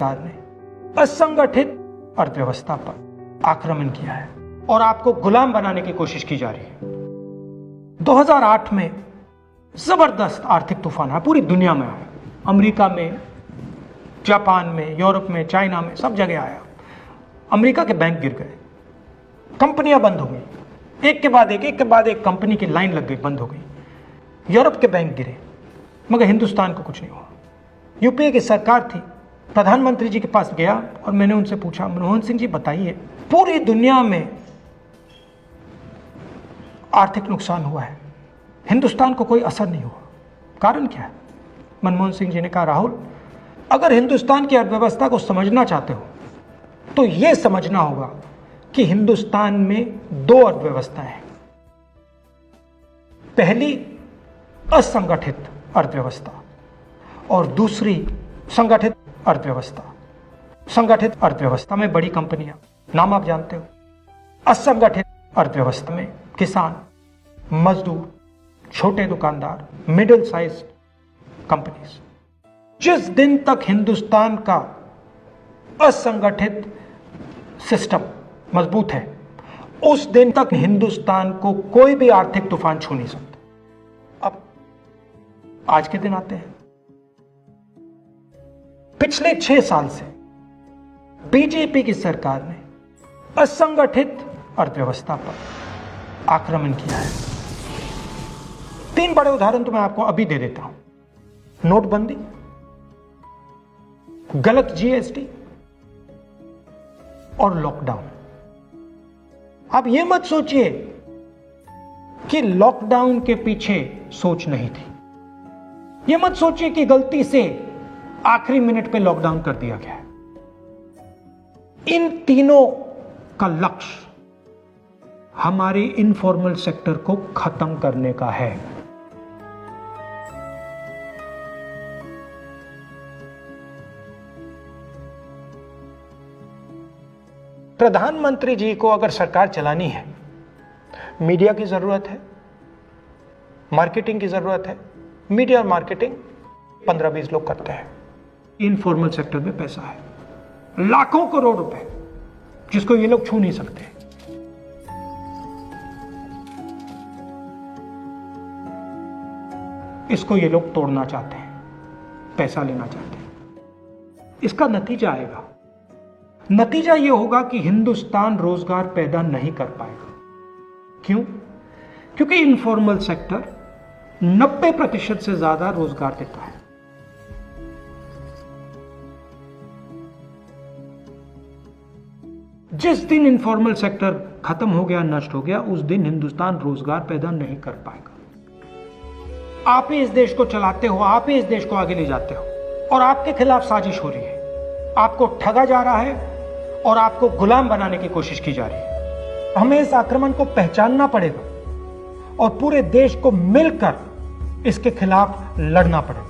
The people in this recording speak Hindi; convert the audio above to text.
सरकार ने असंगठित अर्थव्यवस्था पर आक्रमण किया है और आपको गुलाम बनाने की कोशिश की जा रही है। 2008 में जबरदस्त आर्थिक तूफान आया, पूरी दुनिया में आया, अमेरिका में, जापान में, यूरोप में, चाइना में, सब जगह आया। अमेरिका के बैंक गिर गए, कंपनियां बंद हो गई, एक के बाद एक कंपनी की लाइन लग गई, बंद हो गई। यूरोप के बैंक गिरे, मगर हिंदुस्तान को कुछ नहीं हुआ। यूपीए की सरकार थी, प्रधानमंत्री जी के पास गया और मैंने उनसे पूछा, मनमोहन सिंह जी बताइए, पूरी दुनिया में आर्थिक नुकसान हुआ है, हिंदुस्तान को कोई असर नहीं हुआ, कारण क्या है? मनमोहन सिंह जी ने कहा, राहुल, अगर हिंदुस्तान की अर्थव्यवस्था को समझना चाहते हो तो यह समझना होगा कि हिंदुस्तान में दो अर्थव्यवस्थाएं हैं। पहली असंगठित अर्थव्यवस्था और दूसरी संगठित अर्थव्यवस्था। संगठित अर्थव्यवस्था में बड़ी कंपनियां, नाम आप जानते हो। असंगठित अर्थव्यवस्था में किसान, मजदूर, छोटे दुकानदार, मिडिल साइज कंपनीज। जिस दिन तक हिंदुस्तान का असंगठित सिस्टम मजबूत है, उस दिन तक हिंदुस्तान को कोई भी आर्थिक तूफान छू नहीं सकता। अब आज के दिन आते हैं। पिछले 6 साल से बीजेपी की सरकार ने असंगठित अर्थव्यवस्था पर आक्रमण किया है। 3 बड़े उदाहरण तो मैं आपको अभी दे देता हूं। नोटबंदी, गलत जीएसटी और लॉकडाउन। आप यह मत सोचिए कि लॉकडाउन के पीछे सोच नहीं थी। यह मत सोचिए कि गलती से आखिरी मिनट पे लॉकडाउन कर दिया गया है। इन तीनों का लक्ष्य हमारे इनफॉर्मल सेक्टर को खत्म करने का है। प्रधानमंत्री जी को अगर सरकार चलानी है, मीडिया की जरूरत है, मार्केटिंग की जरूरत है। मीडिया और मार्केटिंग 15-20 लोग करते हैं। इनफॉर्मल सेक्टर में पैसा है, लाखों करोड़ रुपए, जिसको ये लोग छू नहीं सकते। इसको ये लोग तोड़ना चाहते हैं, पैसा लेना चाहते हैं। इसका नतीजा आएगा। नतीजा यह होगा कि हिंदुस्तान रोजगार पैदा नहीं कर पाएगा। क्यों? क्योंकि इनफॉर्मल सेक्टर 90% से ज्यादा रोजगार देता है। जिस दिन इनफॉर्मल सेक्टर खत्म हो गया, नष्ट हो गया, उस दिन हिंदुस्तान रोजगार पैदा नहीं कर पाएगा। आप ही इस देश को चलाते हो, आप ही इस देश को आगे ले जाते हो और आपके खिलाफ साजिश हो रही है। आपको ठगा जा रहा है और आपको गुलाम बनाने की कोशिश की जा रही है। हमें इस आक्रमण को पहचानना पड़ेगा और पूरे देश को मिलकर इसके खिलाफ लड़ना पड़ेगा।